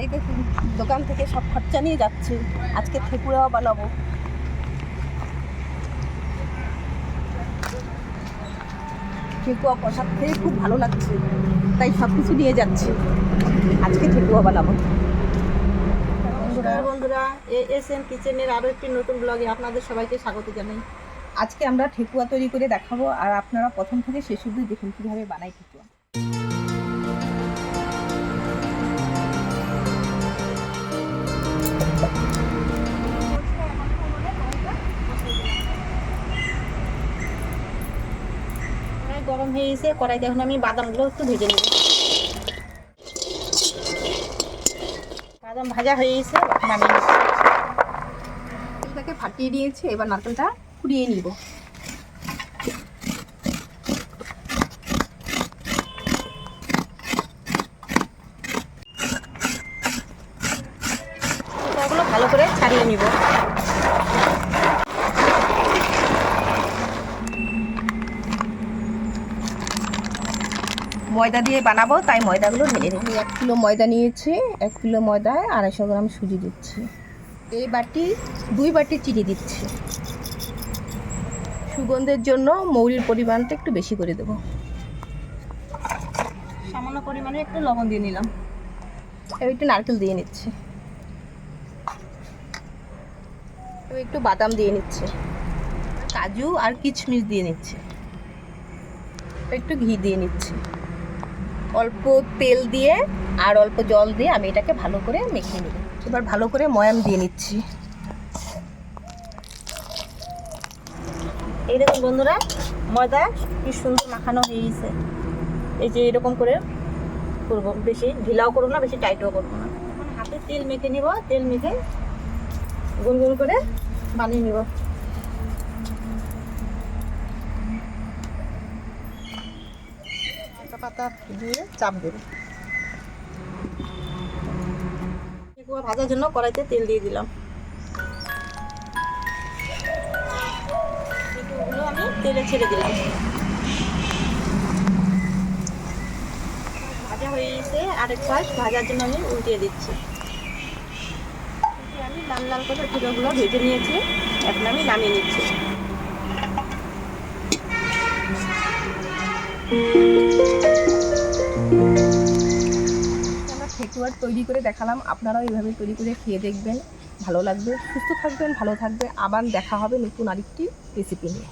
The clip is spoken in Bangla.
এই দেখুন দোকান থেকে সব খরচা নিয়ে যাচ্ছে। আজকে ঠেকুয়া বানাবো। ঠেকুয়া প্রসাদ খেয়ে খুব ভালো লাগছে, তাই সব কিছু নিয়ে যাচ্ছি। আজকে ঠেকুয়া বানাবো। বন্ধুরা এসএম কিচেনের আরও একটি নতুন ব্লগে আপনাদের সবাইকে স্বাগত জানাই। আজকে আমরা ঠেকুয়া তৈরি করে দেখাবো, আর আপনারা প্রথম থেকে শেষ অবধি দেখুন কীভাবে বানাই ঠেকুয়া। গরম হয়ে গেছে, কড়াইতে এখন আমি বাদামগুলো একটু ভেজে নেব। বাদাম ভাজা হয়ে গেছে, নামিয়ে নিচ্ছি। তেলটাকে ফাটিয়ে দিয়েছি, এবার নারকেলটা কুড়িয়ে নিব। খোসাগুলো ভালো করে ছাড়িয়ে নিব। ময়দা দিয়ে বানাবো, তাই ময়দাগুলো ঢেলে নিই। 1 কিলো ময়দা নিয়েছি, 1 কিলো ময়দায় 250 গ্রাম সুজি দিচ্ছি। এই বাটি 2 বাটি চিনি দিচ্ছি। সুগন্ধের জন্য মৌরির পরিমাণটা একটু বেশি করে দেবো। সামান্য পরিমাণে একটু লবণ দিয়ে নিলাম। এবার একটু নারকেল দিয়ে নিচ্ছি। এবার একটু বাদাম দিয়ে নিচ্ছে, কাজু আর কিশমিশ দিয়ে নিচ্ছে। একটু ঘি দিয়ে নিচ্ছি। অল্প তেল দিয়ে আর অল্প জল দিয়ে আমি এটাকে ভালো করে মেখে নিব। এবার ভালো করে ময়াম দিয়ে নিচ্ছি। এই দেখুন বন্ধুরা, ময়দা কি সুন্দর মাখানো হয়ে গেছে। এই যে এরকম করে করবো, বেশি ঢিলাও করবো না, বেশি টাইটও করবো না। এখন হাতে তেল মেখে নিব, তেল মেখে গুনগুন করে বানিয়ে নিব। পাতা দিয়ে চাপ দেবো। ঠেকুয়া ভাজার জন্য কড়াইতে তেল দিয়ে দিলাম। ঠেকুয়াগুলো আমি তেলে ছেড়ে দিলাম। ভাজা হয়ে গেছে, আরেক পাশ ভাজার জন্য আমি উল্টিয়ে দিচ্ছি। আমি লাল লাল করে ঠেকুয়াগুলো ভেজে নিয়েছি, এখন আমি নামিয়ে নিচ্ছি। আমরা ঠেকুয়া তৈরি করে দেখালাম, আপনারাও এইভাবে তৈরি করে খেয়ে দেখবেন, ভালো লাগবে। সুস্থ থাকবেন, ভালো থাকবে। আবার দেখা হবে নতুন আরেকটি রেসিপি নিয়ে।